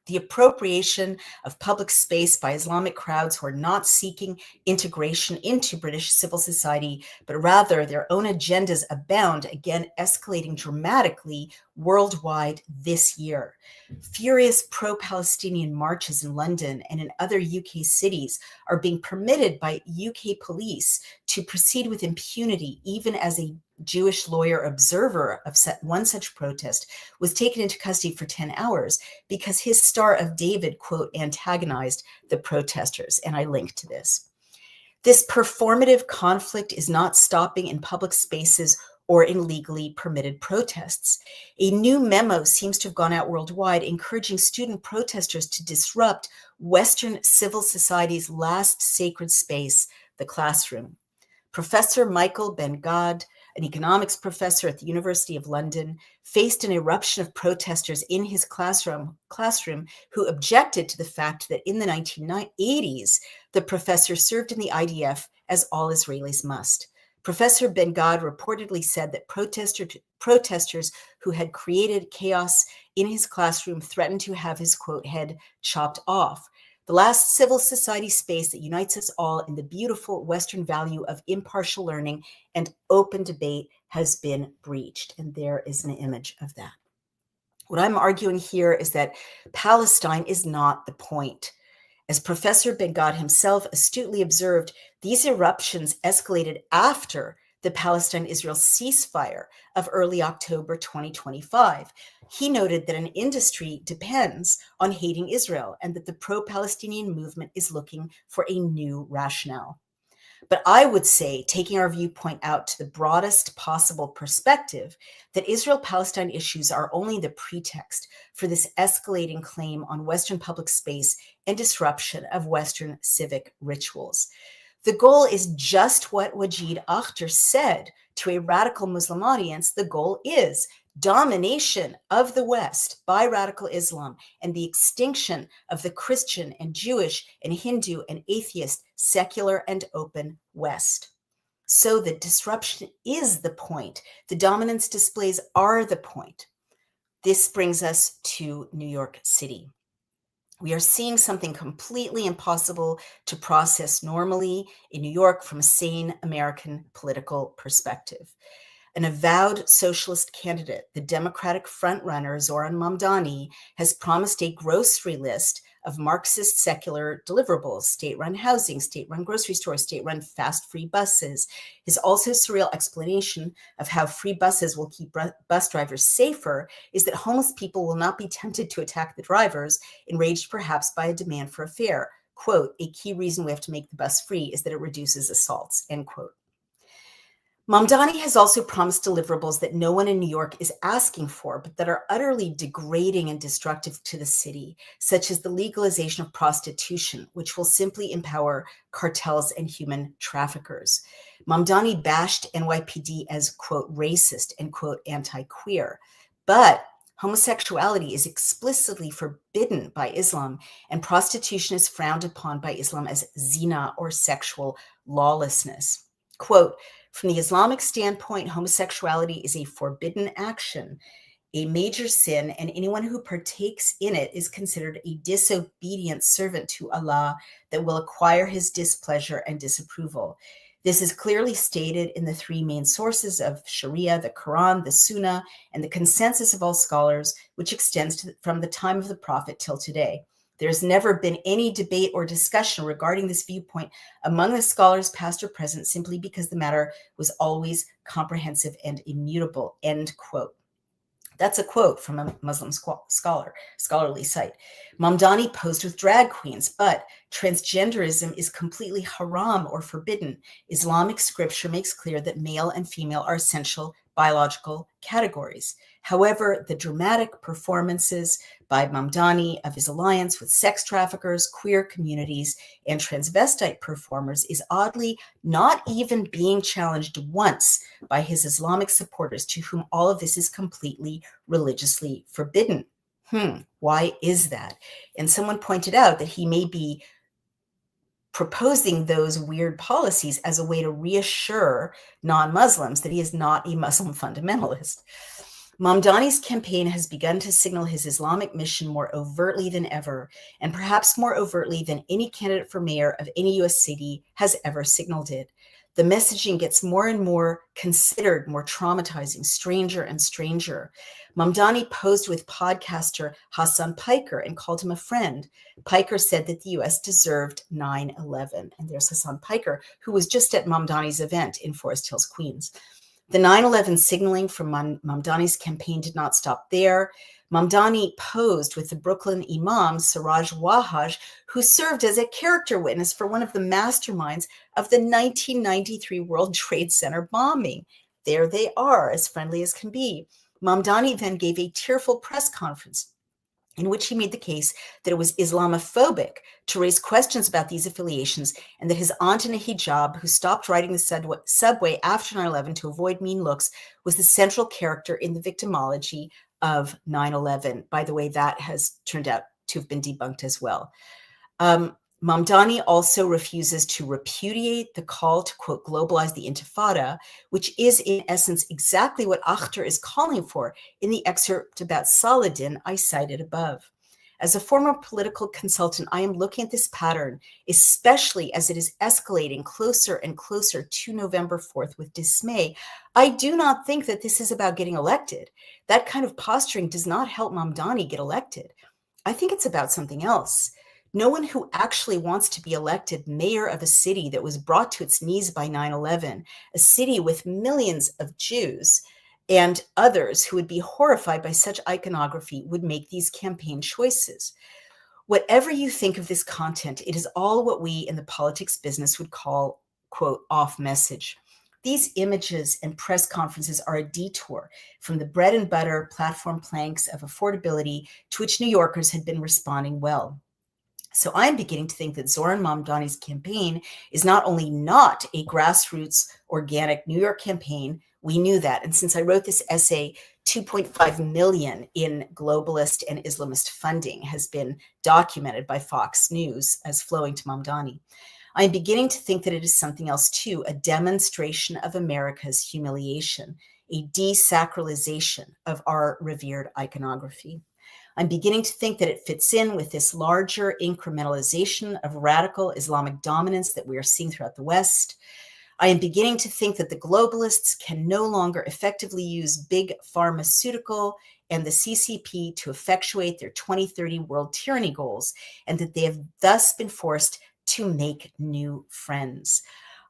The appropriation of public space by Islamic crowds who are not seeking integration into British civil society, but rather their own agendas abound, again escalating dramatically worldwide this year. Furious pro-Palestinian marches in London and in other UK cities are being permitted by UK police to proceed with impunity, even as a Jewish lawyer observer of one such protest was taken into custody for 10 hours because his Star of David, quote, antagonized the protesters. And I linked to this. This performative conflict is not stopping in public spaces or in legally permitted protests. A new memo seems to have gone out worldwide encouraging student protesters to disrupt Western civil society's last sacred space, the classroom. Professor Michael Ben-Gad, an economics professor at the University of London, faced an eruption of protesters in his classroom who objected to the fact that in the 1980s, the professor served in the IDF as all Israelis must. Professor Ben-Gad reportedly said that protesters who had created chaos in his classroom threatened to have his, quote, head chopped off. The last civil society space that unites us all in the beautiful Western value of impartial learning and open debate has been breached. And there is an image of that. What I'm arguing here is that Palestine is not the point. As Professor Ben-Gad himself astutely observed, these eruptions escalated after the Palestine-Israel ceasefire of early October 2025. He noted that an industry depends on hating Israel and that the pro-Palestinian movement is looking for a new rationale. But I would say, taking our viewpoint out to the broadest possible perspective, that Israel-Palestine issues are only the pretext for this escalating claim on Western public space and disruption of Western civic rituals. The goal is just what Wajid Akhtar said to a radical Muslim audience. The goal is domination of the West by radical Islam and the extinction of the Christian and Jewish and Hindu and atheist, secular and open West. So the disruption is the point. The dominance displays are the point. This brings us to New York City. We are seeing something completely impossible to process normally in New York from a sane American political perspective. An avowed socialist candidate, the Democratic frontrunner Zohran Mamdani, has promised a grocery list of Marxist secular deliverables: state-run housing, state-run grocery stores, state-run fast free buses. His also surreal explanation of how free buses will keep bus drivers safer is that homeless people will not be tempted to attack the drivers, enraged perhaps by a demand for a fare. Quote, a key reason we have to make the bus free is that it reduces assaults, end quote. Mamdani has also promised deliverables that no one in New York is asking for, but that are utterly degrading and destructive to the city, such as the legalization of prostitution, which will simply empower cartels and human traffickers. Mamdani bashed NYPD as, quote, racist and, quote, anti-queer. But homosexuality is explicitly forbidden by Islam, and prostitution is frowned upon by Islam as zina, or sexual lawlessness. Quote, from the Islamic standpoint, homosexuality is a forbidden action, a major sin, and anyone who partakes in it is considered a disobedient servant to Allah that will acquire his displeasure and disapproval. This is clearly stated in the three main sources of Sharia, the Quran, the Sunnah, and the consensus of all scholars, which extends from the time of the Prophet till today. There's never been any debate or discussion regarding this viewpoint among the scholars past or present, simply because the matter was always comprehensive and immutable, end quote. That's a quote from a Muslim scholarly site. Mamdani posed with drag queens, but transgenderism is completely haram or forbidden. Islamic scripture makes clear that male and female are essential biological categories. However, the dramatic performances by Mamdani of his alliance with sex traffickers, queer communities, and transvestite performers is oddly not even being challenged once by his Islamic supporters, to whom all of this is completely religiously forbidden. Why is that? And someone pointed out that he may be proposing those weird policies as a way to reassure non-Muslims that he is not a Muslim fundamentalist. Mamdani's campaign has begun to signal his Islamic mission more overtly than ever, and perhaps more overtly than any candidate for mayor of any U.S. city has ever signaled it. The messaging gets more and more considered, more traumatizing, stranger and stranger. Mamdani posed with podcaster Hassan Piker and called him a friend. Piker said that the U.S. deserved 9/11. And there's Hassan Piker, who was just at Mamdani's event in Forest Hills, Queens. The 9/11 signaling from Mamdani's campaign did not stop there. Mamdani posed with the Brooklyn Imam, Siraj Wahhaj, who served as a character witness for one of the masterminds of the 1993 World Trade Center bombing. There they are, as friendly as can be. Mamdani then gave a tearful press conference in which he made the case that it was Islamophobic to raise questions about these affiliations, and that his aunt in a hijab, who stopped riding the subway after 9/11 to avoid mean looks, was the central character in the victimology of 9/11. By the way, that has turned out to have been debunked as well. Mamdani also refuses to repudiate the call to, quote, globalize the intifada, which is in essence exactly what Akhtar is calling for in the excerpt about Saladin I cited above. As a former political consultant, I am looking at this pattern, especially as it is escalating closer and closer to November 4th with dismay. I do not think that this is about getting elected. That kind of posturing does not help Mamdani get elected. I think it's about something else. No one who actually wants to be elected mayor of a city that was brought to its knees by 9/11, a city with millions of Jews and others who would be horrified by such iconography, would make these campaign choices. Whatever you think of this content, it is all what we in the politics business would call, quote, off message. These images and press conferences are a detour from the bread and butter platform planks of affordability to which New Yorkers had been responding well. So I'm beginning to think that Zohran Mamdani's campaign is not only not a grassroots, organic New York campaign, we knew that. And since I wrote this essay, 2.5 million in globalist and Islamist funding has been documented by Fox News as flowing to Mamdani. I'm beginning to think that it is something else too, a demonstration of America's humiliation, a desacralization of our revered iconography. I'm beginning to think that it fits in with this larger incrementalization of radical Islamic dominance that we are seeing throughout the West. I am beginning to think that the globalists can no longer effectively use big pharmaceutical and the CCP to effectuate their 2030 world tyranny goals, and that they have thus been forced to make new friends.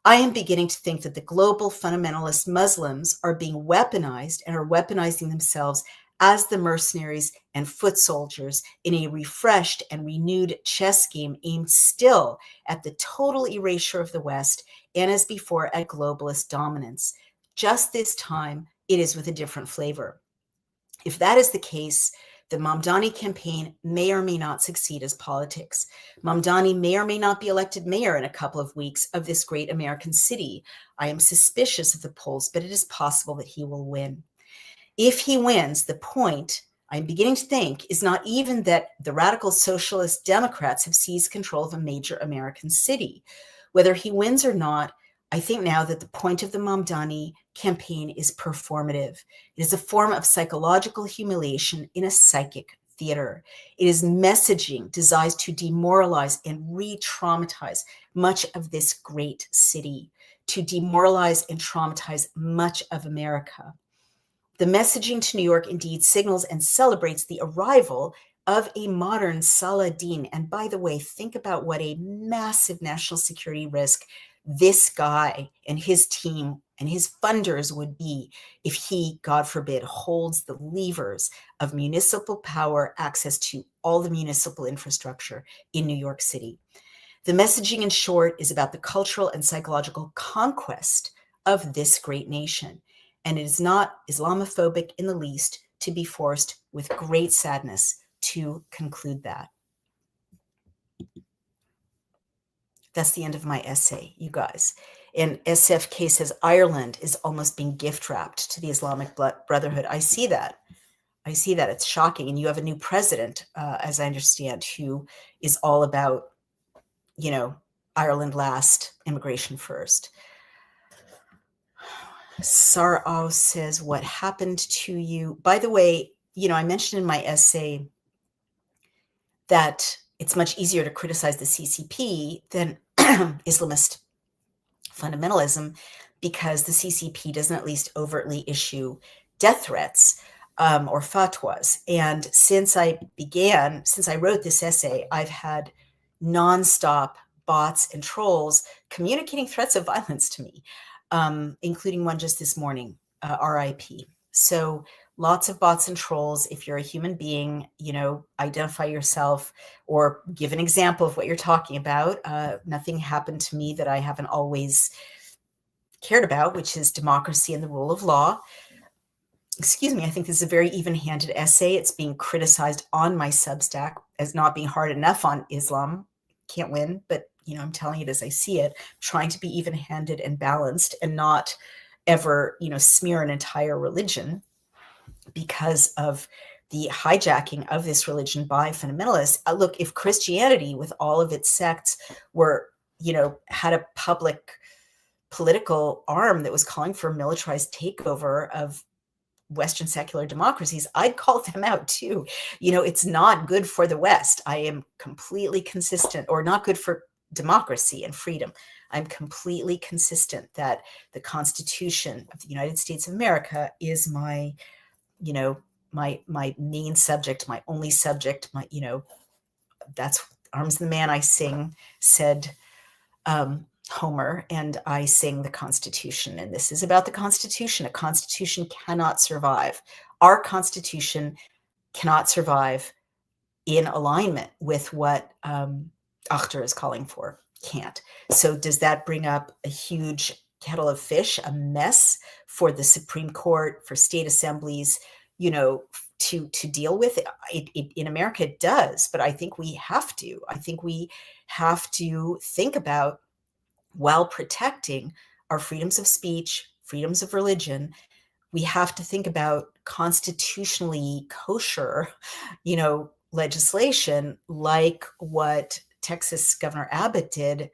I am beginning to think that the global fundamentalist Muslims are being weaponized and are weaponizing themselves as the mercenaries and foot soldiers in a refreshed and renewed chess game aimed still at the total erasure of the West and, as before, at globalist dominance. Just this time, it is with a different flavor. If that is the case, the Mamdani campaign may or may not succeed as politics. Mamdani may or may not be elected mayor in a couple of weeks of this great American city. I am suspicious of the polls, but it is possible that he will win. If he wins, the point, I'm beginning to think, is not even that the radical socialist Democrats have seized control of a major American city. Whether he wins or not, I think now that the point of the Mamdani campaign is performative. It is a form of psychological humiliation in a psychic theater. It is messaging designed to demoralize and re-traumatize much of this great city, to demoralize and traumatize much of America. The messaging to New York indeed signals and celebrates the arrival of a modern Saladin. And by the way, think about what a massive national security risk this guy and his team and his funders would be if he, God forbid, holds the levers of municipal power, access to all the municipal infrastructure in New York City. The messaging, in short, is about the cultural and psychological conquest of this great nation. And it is not Islamophobic in the least to be forced with great sadness to conclude that. That's the end of my essay, you guys. And SFK says Ireland is almost being gift wrapped to the Islamic Brotherhood. I see that. I see that. It's shocking. And you have a new president, as I understand, who is all about, Ireland last, immigration first. Sarao says, what happened to you? By the way, I mentioned in my essay that it's much easier to criticize the CCP than Islamist fundamentalism because the CCP doesn't at least overtly issue death threats or fatwas. And since I wrote this essay, I've had nonstop bots and trolls communicating threats of violence to me, including one just this morning, RIP. So lots of bots and trolls. If you're a human being, identify yourself or give an example of what you're talking about. Nothing happened to me that I haven't always cared about, which is democracy and the rule of law. Excuse me, I think this is a very even-handed essay. It's being criticized on my Substack as not being hard enough on Islam. Can't win, but I'm telling it as I see it, trying to be even-handed and balanced and not ever, smear an entire religion because of the hijacking of this religion by fundamentalists. Look, if Christianity, with all of its sects, were, had a public political arm that was calling for a militarized takeover of Western secular democracies, I'd call them out too. It's not good for the West. I am completely consistent, or not good for democracy and freedom. I'm completely consistent that the Constitution of the United States of America is my main subject, my only subject, that's Arms of the Man I sing, said Homer, and I sing the Constitution. And this is about the Constitution. A Constitution cannot survive. Our Constitution cannot survive in alignment with what Achter is calling for. Can't. So does that bring up a huge kettle of fish, a mess for the Supreme Court, for state assemblies, to deal with? It in America it does, but I think we have to. I think we have to think about, while protecting our freedoms of speech, freedoms of religion, we have to think about constitutionally kosher, legislation, like what Texas Governor Abbott did,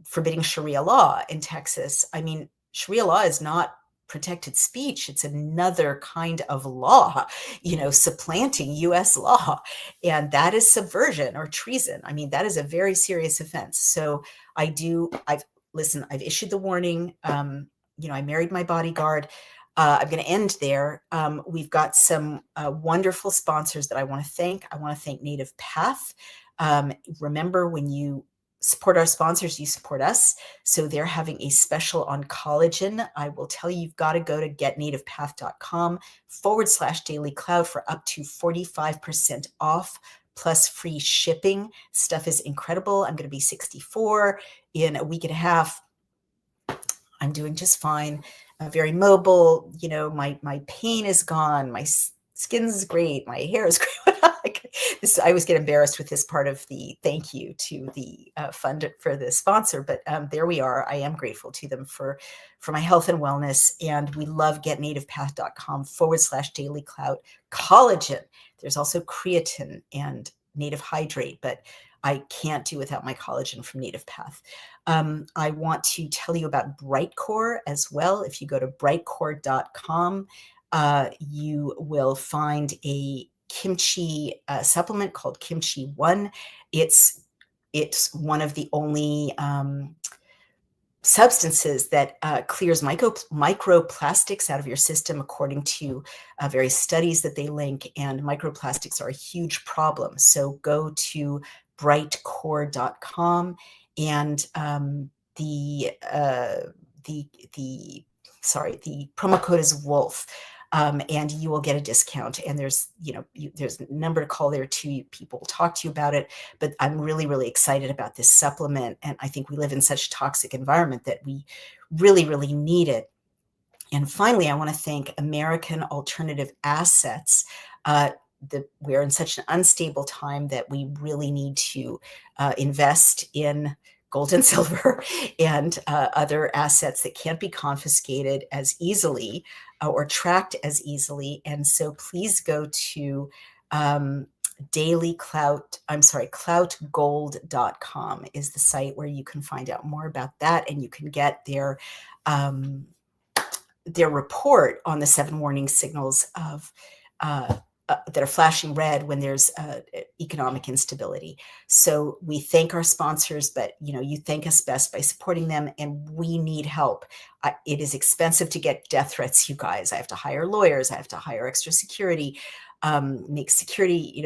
forbidding Sharia law in Texas. I mean, Sharia law is not protected speech. It's another kind of law, supplanting US law. And that is subversion or treason. I mean, that is a very serious offense. So I've issued the warning. I married my bodyguard. I'm going to end there. We've got some wonderful sponsors that I want to thank. I want to thank Native Path. Remember, when you support our sponsors, you support us. So they're having a special on collagen. I will tell you, you've got to go to getnativepath.com/Daily Cloud for up to 45% off plus free shipping. Stuff is incredible. I'm going to be 64 in a week and a half. I'm doing just fine. Very mobile. My pain is gone. My skin's great. My hair is great. I always get embarrassed with this part of the thank you to the fund for the sponsor, but there we are. I am grateful to them for my health and wellness, and we love getnativepath.com/Daily Cloud collagen. There's also creatine and Native Hydrate, but I can't do without my collagen from Native Path. I want to tell you about Brightcore as well. If you go to brightcore.com, you will find a kimchi supplement called Kimchi One. It's one of the only substances that clears microplastics out of your system, according to various studies that they link. And microplastics are a huge problem. So go to brightcore.com, and the promo code is Wolf. And you will get a discount. And there's a number to call there too. People will talk to you about it. But I'm really, really excited about this supplement. And I think we live in such a toxic environment that we really, really need it. And finally, I want to thank American Alternative Assets. We're in such an unstable time that we really need to invest in gold and silver and other assets that can't be confiscated as easily or tracked as easily. And so please go to cloutgold.com is the site where you can find out more about that, and you can get their report on the 7 warning signals of that are flashing red when there's economic instability. So we thank our sponsors, but you thank us best by supporting them, and we need help. It is expensive to get death threats, you guys. I have to hire lawyers. I have to hire extra security, make security,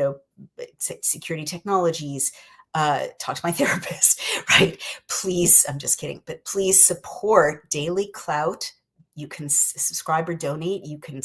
security technologies. Talk to my therapist, right? Please, I'm just kidding, but please support Daily Clout. You can subscribe or donate. You can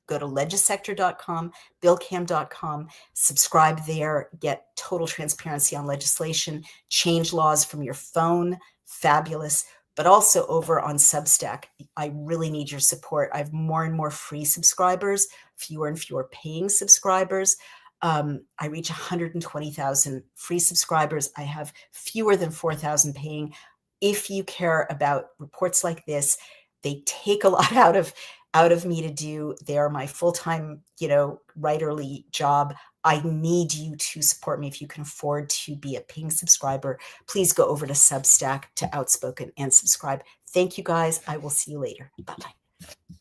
go to legisector.com, billcam.com, subscribe there, get total transparency on legislation, change laws from your phone, fabulous, but also over on Substack. I really need your support. I have more and more free subscribers, fewer and fewer paying subscribers. I reach 120,000 free subscribers. I have fewer than 4,000 paying. If you care about reports like this, they take a lot out of out of me to do. They are my full-time, writerly job. I need you to support me. If you can afford to be a paying subscriber, please go over to Substack to Outspoken and subscribe. Thank you guys. I will see you later. Bye-bye.